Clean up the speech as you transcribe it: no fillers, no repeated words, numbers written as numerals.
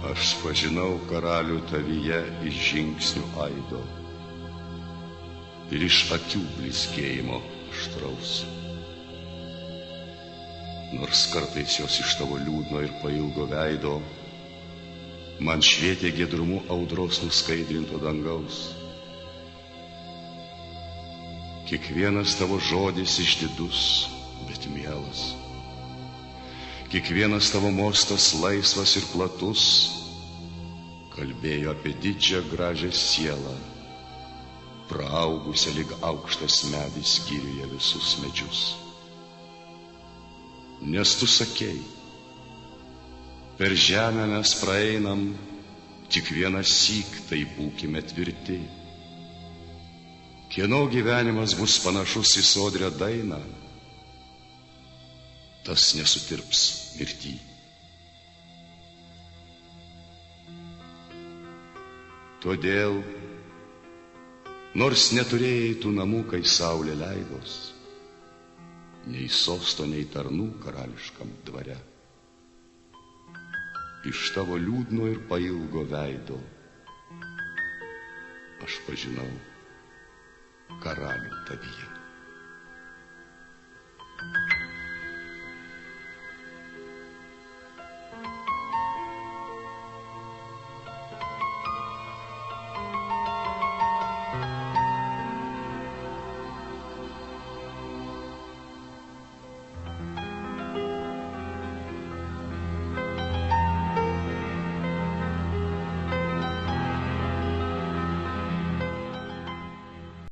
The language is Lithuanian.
Aš pažinau karalių tavyje iš žingsnių aido ir iš akių blizgėjimo aštraus. Nors kartais jos iš tavo liūdno ir pailgo veido man švietė giedrumu audros nuskaidrinto dangaus. Kiekvienas tavo žodis išdidus, bet mielas. Kiekvienas tavo mostas laisvas ir platus kalbėjo apie didžią gražią sielą, praaugusią lyg aukštas medis skyrioje visus medžius. Nes tu sakei, per žemę mes praeinam, tik vieną syk, tai būkime tvirti. Kieno gyvenimas bus panašus į sodrią dainą, tas nesutirps mirty. Todėl, nors neturėjai tų namų, kai saulė leidos, nei sosto, nei tarnų karališkam dvare, iš tavo liūdno ir pailgo veido aš pažinau karalių tavyje.